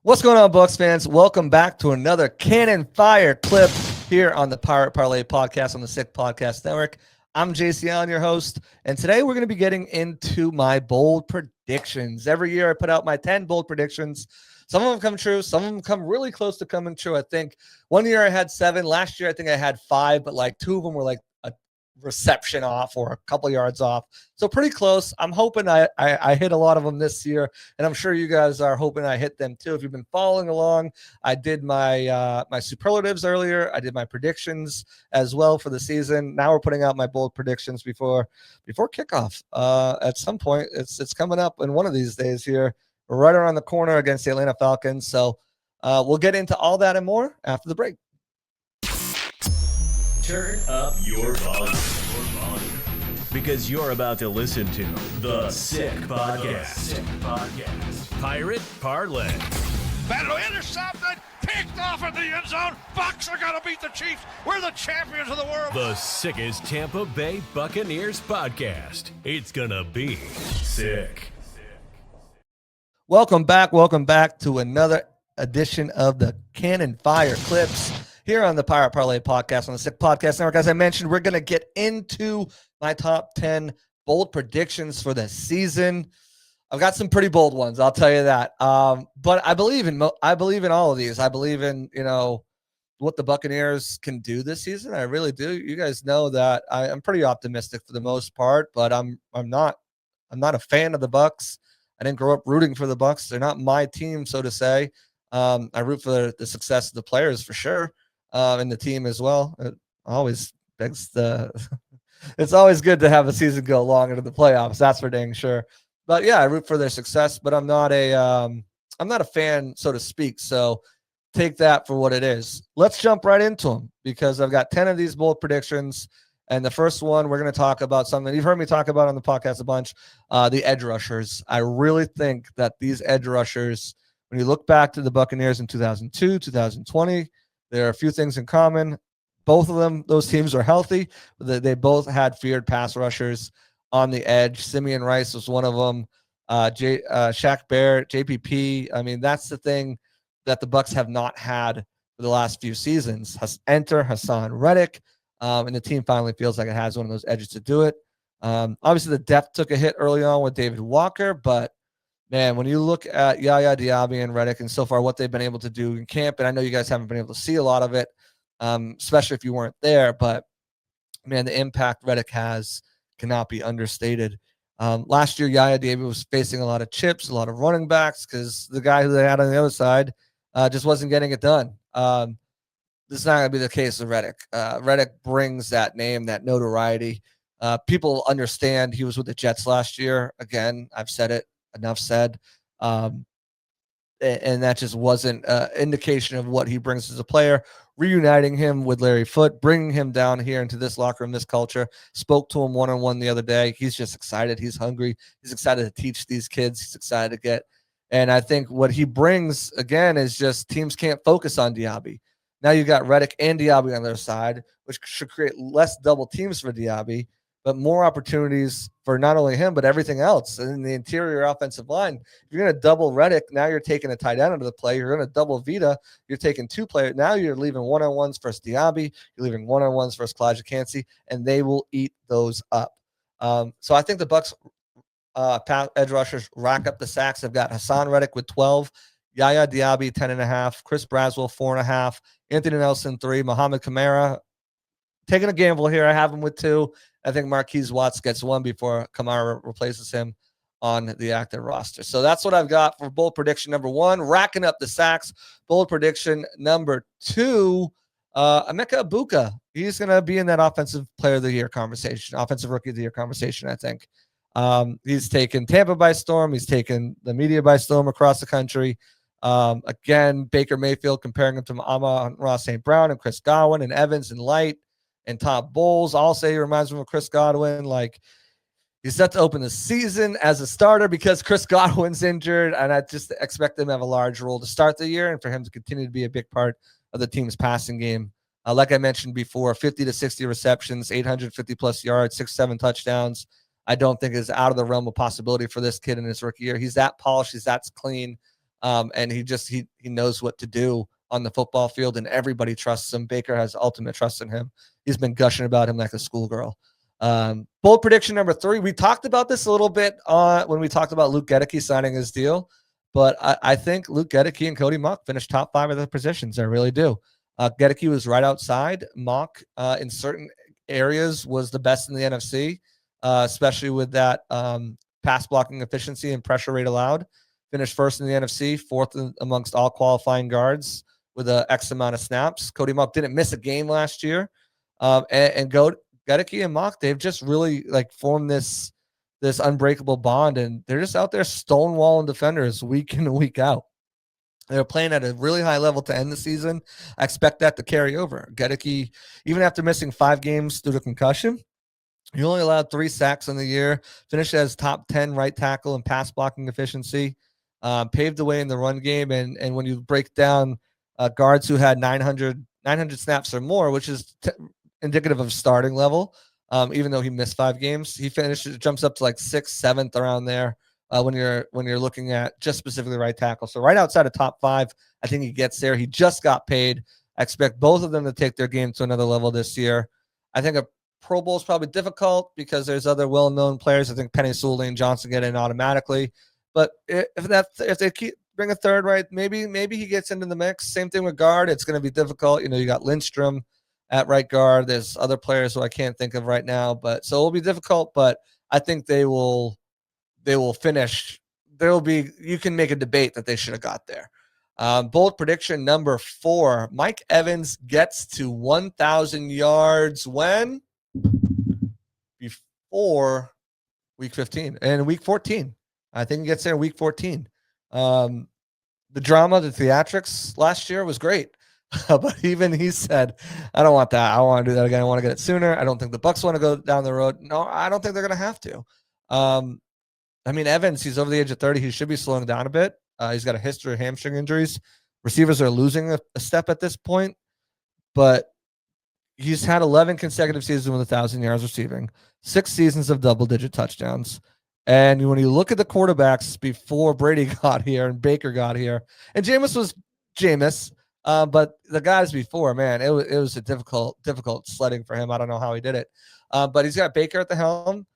What's going on, Bucs fans? Welcome back to another Cannon Fire clip here on the Parlay podcast on the Sick Podcast Network. I'm JC Allen, your host, and today we're going to be getting into my bold predictions. Every year I put out my 10 bold predictions. Some of them come true. Some of them come really close to coming true. I think one year I had 7. Last year I think I had 5, but like 2 of them were like a reception off or a couple yards off. So pretty close. I'm hoping I hit a lot of them this year, and I'm sure you guys are hoping I hit them too. If you've been following along, I did my my superlatives earlier. I did my predictions as well for the season. Now we're putting out my bold predictions before kickoff. At some point, it's coming up in one of these days here, right around the corner against the Atlanta Falcons. So we'll get into all that and more after the break. Turn up your volume. Because you're about to listen to The Sick Podcast. Pirate Parlay. Battle intercepted, picked off in the end zone. Bucs are going to beat the Chiefs. We're the champions of the world. The sickest Tampa Bay Buccaneers podcast. It's going to be sick. Welcome back to another edition of the Cannon Fire Clips here on the Pirate Parlay podcast on the Sick Podcast Network. As I mentioned, we're going to get into my top 10 bold predictions for the season. I've got some pretty bold ones, I'll tell you that. But I believe in all of these. I believe in, what the Buccaneers can do this season. I really do. You guys know that I'm pretty optimistic for the most part, but I'm not a fan of the Bucs. I didn't grow up rooting for the Bucs. They're not my team, so to say. I root for the success of the players for sure, and the team as well. It always begs it's always good to have a season go long into the playoffs. That's for dang sure. But yeah, I root for their success, but I'm not a fan, so to speak. So take that for what it is. Let's jump right into them because I've got 10 of these bold predictions. And the first one, we're going to talk about something you've heard me talk about on the podcast a bunch, the edge rushers. I really think that these edge rushers, when you look back to the Buccaneers in 2002, 2020, there are a few things in common. Both of them, those teams are healthy. They both had feared pass rushers on the edge. Simeon Rice was one of them. Shaq Barrett, JPP. I mean, that's the thing that the Bucs have not had for the last few seasons. Enter Hassan Reddick, and the team finally feels like it has one of those edges to do it. Obviously, the depth took a hit early on with David Walker, but man, when you look at Yaya Diaby and Reddick and so far what they've been able to do in camp, and I know you guys haven't been able to see a lot of it, especially if you weren't there, but man, the impact Reddick has cannot be understated. Last year, Yaya Diaby was facing a lot of chips, a lot of running backs because the guy who they had on the other side just wasn't getting it done. This is not going to be the case with Reddick. Reddick brings that name, that notoriety. People understand he was with the Jets last year. Again, I've said it. Enough said. And that just wasn't an indication of what he brings as a player. Reuniting him with Larry Foote, bringing him down here into this locker room, this culture. Spoke to him one-on-one the other day. He's just excited. He's hungry. He's excited to teach these kids. He's excited to get. And I think what he brings, again, is just teams can't focus on Diaby. Now you got Reddick and Diaby on their side, which should create less double teams for Diaby, but more opportunities for not only him, but everything else in the interior offensive line. If you're going to double Reddick, now you're taking a tight end into the play. You're going to double Vita. You're taking 2 players. Now you're leaving one-on-ones versus Diaby. You're leaving one-on-ones versus Kalijah Kancey, and they will eat those up. So I think the Bucs edge rushers rack up the sacks. They've got Hassan Reddick with 12, Yaya Diaby 10.5, Chris Braswell 4.5, Anthony Nelson 3, Muhammad Kamara. Taking a gamble here. I have him with 2. I think Marquise Watts gets 1 before Kamara replaces him on the active roster. So that's what I've got for bold prediction number 1, racking up the sacks. Bold prediction number 2, Emeka Egbuka. He's going to be in that offensive player of the year conversation, offensive rookie of the year conversation, I think. He's taken Tampa by storm. He's taken the media by storm across the country. Again, Baker Mayfield comparing him to Amon-Ra St. Brown and Chris Godwin and Evans and Light and Todd Bowles. I'll say he reminds me of Chris Godwin. Like, he's set to open the season as a starter because Chris Godwin's injured, and I just expect him to have a large role to start the year and for him to continue to be a big part of the team's passing game. Like I mentioned before, 50 to 60 receptions, 850-plus yards, 6-7 touchdowns. I don't think is out of the realm of possibility for this kid in his rookie year. He's that polished. He's that clean. And he knows what to do on the football field, and everybody trusts him. Baker has ultimate trust in him. He's been gushing about him like a schoolgirl. Bold prediction number 3. We talked about this a little bit when we talked about Luke Gedeke signing his deal, but I think Luke Gedeke and Cody Mock finished top 5 of their positions. I really do. Gedeke was right outside. Mock in certain areas was the best in the NFC, especially with that pass blocking efficiency and pressure rate allowed. Finished first in the NFC, fourth amongst all qualifying guards with a X amount of snaps. Cody Mock didn't miss a game last year. And Gedeke and Mock, they've just really like formed this unbreakable bond, and they're just out there stonewalling defenders week in and week out. They're playing at a really high level to end the season. I expect that to carry over. Gedeke, even after missing 5 games due to concussion, he only allowed 3 sacks in the year, finished as top 10 right tackle in pass blocking efficiency, paved the way in the run game. And when you break down guards who had 900 snaps or more, which is indicative of starting level, even though he missed 5 games, he jumps up to like 6th, 7th around there. When you're looking at just specifically right tackle. So right outside of top 5, I think he gets there. He just got paid. I expect both of them to take their game to another level this year. I think a Pro Bowl is probably difficult because there's other well-known players. I think Penny Sewell, Lane Johnson get in automatically. But if they bring a third, right, maybe he gets into the mix. Same thing with guard. It's going to be difficult. You got Lindstrom at right guard. There's other players who I can't think of right now. But so it'll be difficult, but I think they will finish. You can make a debate that they should have got there. Bold prediction number 4. Mike Evans gets to 1,000 yards when? Before week 15 and week 14. I think he gets there in week 14. The drama, the theatrics last year was great. But even he said, I don't want that. I want to do that again. I want to get it sooner. I don't think the Bucs want to go down the road. No, I don't think they're going to have to. Evans, he's over the age of 30. He should be slowing down a bit. He's got a history of hamstring injuries. Receivers are losing a step at this point, but he's had 11 consecutive seasons with 1,000 yards receiving, 6 seasons of double-digit touchdowns. And when you look at the quarterbacks before Brady got here and Baker got here, and Jameis was Jameis, but the guys before, man, it was a difficult sledding for him. I don't know how he did it. But he's got Baker at the helm.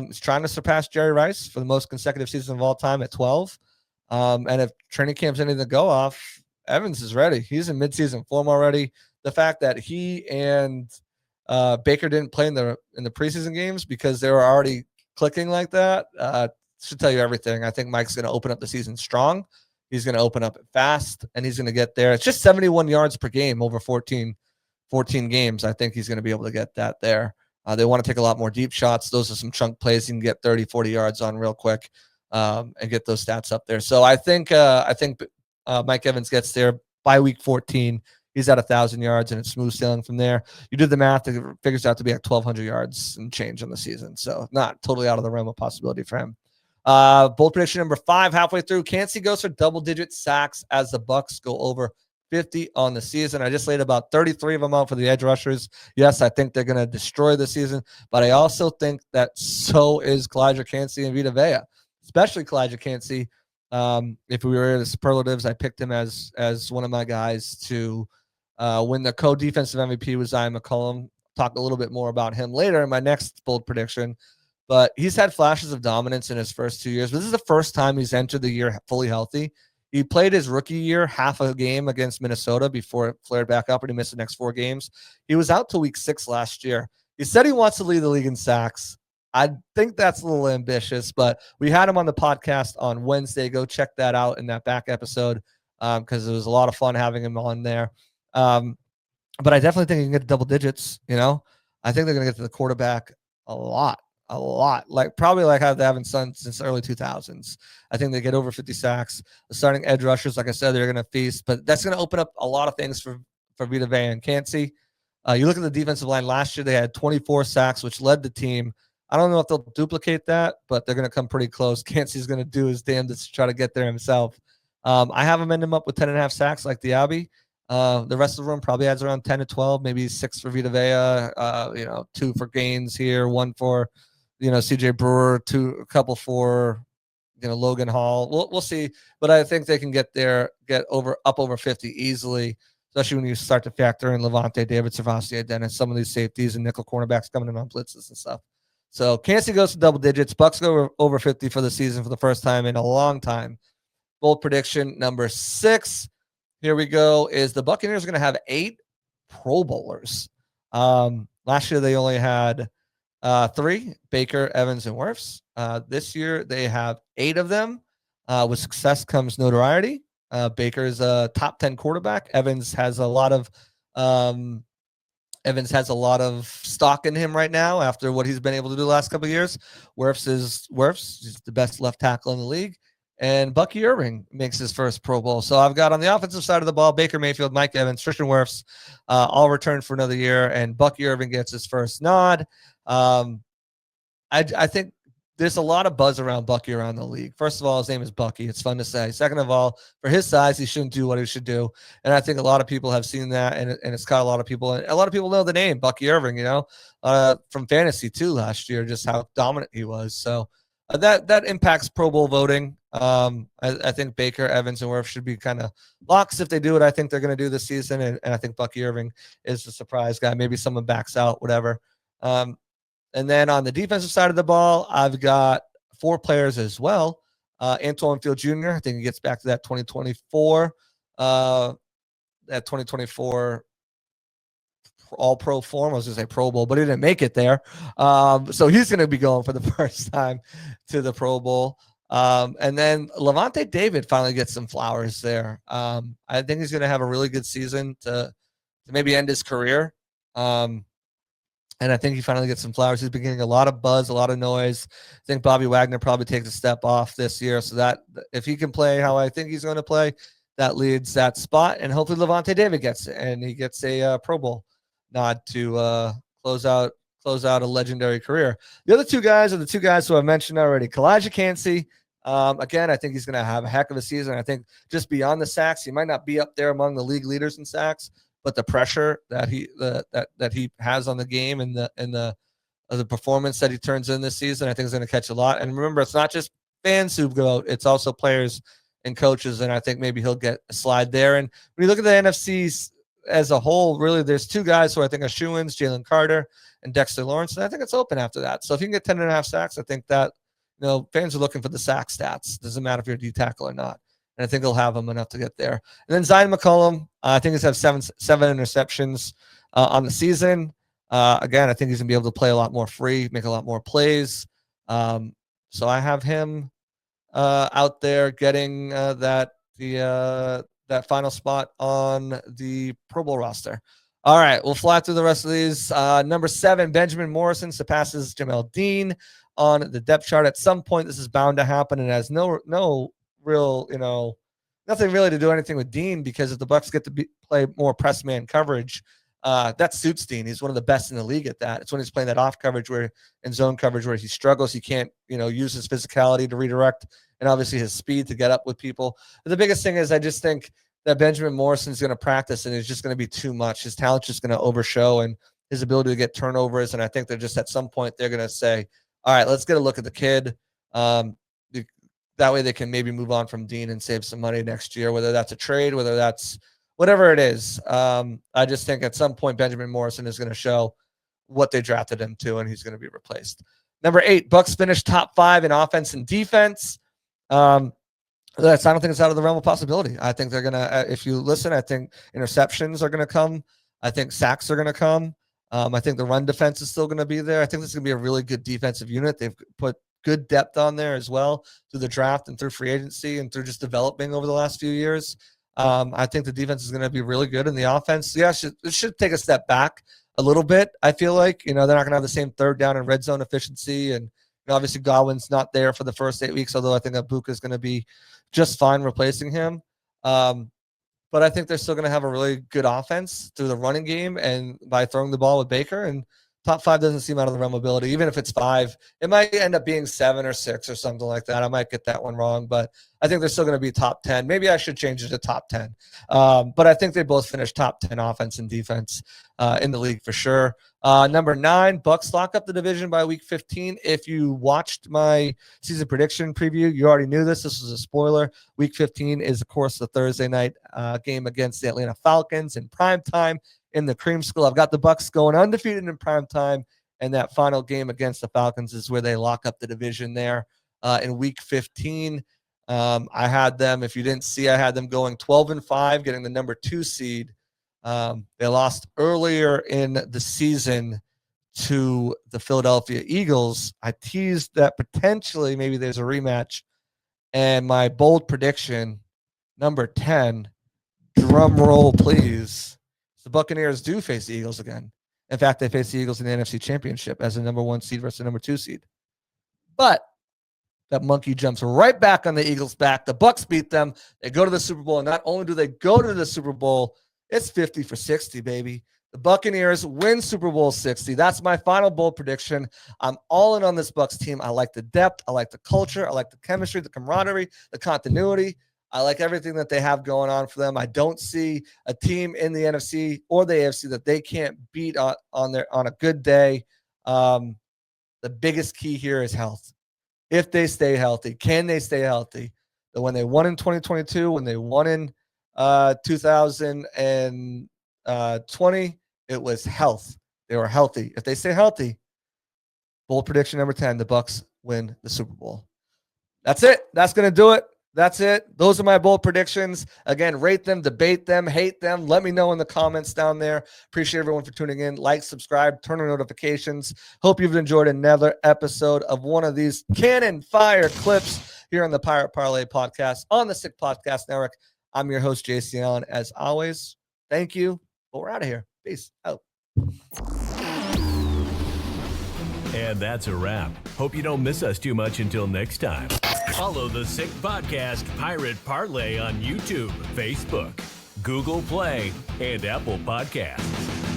He's trying to surpass Jerry Rice for the most consecutive season of all time at 12. And if training camp's anything to go off, Evans is ready. He's in midseason form already. The fact that he and Baker didn't play in the preseason games because they were already clicking like that should tell you everything. I think Mike's going to open up the season strong. He's going to open up it fast, and he's going to get there. It's just 71 yards per game over 14 games. I think he's going to be able to get that there. They want to take a lot more deep shots. Those are some chunk plays you can get 30, 40 yards on real quick and get those stats up there. So I think Mike Evans gets there by week 14. He's at 1,000 yards, and it's smooth sailing from there. You do the math, it figures out to be like 1,200 yards and change on the season. So not totally out of the realm of possibility for him. Bold prediction number 5, halfway through. Kancey goes for double-digit sacks as the Bucs go over 50 on the season. I just laid about 33 of them out for the edge rushers. Yes, I think they're going to destroy the season, but I also think that so is Kalijah Kancey and Vita Vea, especially Kalijah Kancey. If we were in the superlatives, I picked him as one of my guys to win the co-defensive MVP with Zion McCollum. Talk a little bit more about him later in my next bold prediction. But he's had flashes of dominance in his first 2 years. But this is the first time he's entered the year fully healthy. He played his rookie year half a game against Minnesota before it flared back up and he missed the next 4 games. He was out till week 6 last year. He said he wants to lead the league in sacks. I think that's a little ambitious, but we had him on the podcast on Wednesday. Go check that out in that back episode because it was a lot of fun having him on there. But I definitely think he can get to double digits. I think they're going to get to the quarterback a lot, probably like how they haven't done since the early 2000s. I think they get over 50 sacks. The starting edge rushers, like I said, they're going to feast, but that's going to open up a lot of things for Vita Vea and Kancey. You look at the defensive line last year, they had 24 sacks, which led the team. I don't know if they'll duplicate that, but they're going to come pretty close. Kancey's going to do his damnedest to try to get there himself. I have him end him up with 10.5 sacks like Diaby. The rest of the room probably adds around 10 to 12, maybe 6 for Vita Vea, 2 for Gaines here, 1 for, CJ Brewer, a couple for Logan Hall. We'll see, but I think they can get up over 50 easily, especially when you start to factor in Levante David, Servastier Dennis, some of these safeties and nickel cornerbacks coming in on blitzes and stuff. So Kansas City goes to double digits. Bucs go over 50 for the season for the first time in a long time. Bold prediction number 6. Here we go. Is the Buccaneers are going to have 8 Pro Bowlers? Last year they only had 3: Baker, Evans, and Wirfs. This year they have 8 of them. With success comes notoriety. Baker is a top 10 quarterback. Evans has a lot of stock in him right now after what he's been able to do the last couple of years. Wirfs. He's the best left tackle in the league. And Bucky Irving makes his first Pro Bowl. So I've got on the offensive side of the ball, Baker Mayfield, Mike Evans, Tristan Wirfs, all returned for another year, and Bucky Irving gets his first nod. I think there's a lot of buzz around Bucky around the league. First of all, his name is Bucky. It's fun to say. Second of all, for his size, he shouldn't do what he should do. And I think a lot of people have seen that, and it's caught a lot of people. And a lot of people know the name Bucky Irving, from fantasy too last year, just how dominant he was. So that impacts Pro Bowl voting. I think Baker, Evans, and Wirfs should be kind of locks if they do what I think they're going to do this season. And I think Bucky Irving is the surprise guy. Maybe someone backs out, whatever. And then on the defensive side of the ball, I've got 4 players as well. Antoine Field Jr., I think he gets back to that 2024 all-pro form. I was going to say Pro Bowl, but he didn't make it there. So he's going to be going for the first time to the Pro Bowl. And then Levante David finally gets some flowers there. I think he's going to have a really good season to maybe end his career. And I think he finally gets some flowers. He's been getting a lot of buzz, a lot of noise. I think Bobby Wagner probably takes a step off this year. So that if he can play how I think he's going to play, that leads that spot. And hopefully Levante David gets it, and he gets a Pro Bowl nod to close out a legendary career. The other 2 guys are the 2 guys who I mentioned already. Kalijah Kancey. Again, I think he's going to have a heck of a season. I think just beyond the sacks, he might not be up there among the league leaders in sacks, but the pressure that he has on the game and the performance that he turns in this season, I think is going to catch a lot. And remember, it's not just fans who go out; it's also players and coaches. And I think maybe he'll get a slide there. And when you look at the NFC as a whole, really, there's 2 guys who I think are shoo-ins: Jalen Carter and Dexter Lawrence. And I think it's open after that. So if you can get 10.5 sacks, I think that fans are looking for the sack stats. Doesn't matter if you're a D tackle or not. And I think he'll have them enough to get there. And then Zion McCollum, I think he's have seven interceptions on the season. Again, I think he's going to be able to play a lot more free, make a lot more plays. So I have him out there getting that final spot on the Pro Bowl roster. All right, we'll fly through the rest of these. Number 7, Benjamin Morrison surpasses Jamel Dean on the depth chart. At some point, this is bound to happen, and has no real, nothing really to do anything with Dean, because if the Bucs get to play more press man coverage, that suits Dean. He's one of the best in the league at that. It's when he's playing that off coverage and zone coverage where he struggles. He can't, use his physicality to redirect, and obviously his speed to get up with people. But the biggest thing is I just think that Benjamin Morrison is going to practice, and it's just going to be too much. His talent's just going to overshow, and his ability to get turnovers. And I think they're just at some point they're going to say, all right, let's get a look at the kid. That way they can maybe move on from Dean and save some money next year, whether that's a trade, whether that's whatever it is. I just think at some point Benjamin Morrison is going to show what they drafted him to, and he's going to be replaced. Number 8, Bucs finished top 5 in offense and defense. I don't think it's out of the realm of possibility. I think they're going to, if you listen, I think interceptions are going to come. I think sacks are going to come. I think the run defense is still going to be there. I think this is going to be a really good defensive unit. They've put good depth on there as well through the draft and through free agency and through just developing over the last few years. I think the defense is going to be really good, in the offense. Yeah, it should take a step back a little bit. I feel like, they're not going to have the same third down and red zone efficiency. And obviously Godwin's not there for the first 8 weeks, although I think Abuka is going to be just fine replacing him. But I think they're still going to have a really good offense through the running game and by throwing the ball with Baker. And Top 5 doesn't seem out of the realm of ability. Even if it's 5, it might end up being 7 or 6 or something like that. I might get that one wrong, but I think they're still going to be top 10. Maybe I should change it to top 10. But I think they both finished top 10 offense and defense in the league for sure. Number 9, Bucs lock up the division by week 15. If you watched my season prediction preview, you already knew this. This was a spoiler. Week 15 is, of course, the Thursday night game against the Atlanta Falcons in prime time in the Cream School. I've got the Bucs going undefeated in prime time, and that final game against the Falcons is where they lock up the division there in week 15. I had them, if you didn't see, I had them going 12-5, getting the number 2 seed. They lost earlier in the season to the Philadelphia Eagles. I teased that potentially maybe there's a rematch, and my bold prediction, number 10, drum roll please, the Buccaneers do face the Eagles again. In fact, they face the Eagles in the NFC Championship as a number 1 seed versus the number 2 seed. But that monkey jumps right back on the Eagles' back. The Bucs beat them. They go to the Super Bowl, and not only do they go to the Super Bowl, it's 50-60, baby. The Buccaneers win Super Bowl 60. That's my final bold prediction. I'm all in on this Bucs team. I like the depth. I like the culture. I like the chemistry, the camaraderie, the continuity. I like everything that they have going on for them. I don't see a team in the NFC or the AFC that they can't beat on a good day. The biggest key here is health. If they stay healthy, can they stay healthy? When they won in 2022, when they won in 2020, it was health. They were healthy. If they stay healthy, bold prediction number 10, the Bucs win the Super Bowl. That's it. That's going to do it. That's it. Those are my bold predictions. Again, rate them, debate them, hate them. Let me know in the comments down there. Appreciate everyone for tuning in. Like, subscribe, turn on notifications. Hope you've enjoyed another episode of one of these cannon fire clips here on the Pirate Parlay podcast on the Sick Podcast Network. I'm your host, JC Allen. As always, thank you. But we're out of here. Peace out. And that's a wrap. Hope you don't miss us too much until next time. Follow the Sick Podcast Pirate Parlay on YouTube, Facebook, Google Play, and Apple Podcasts.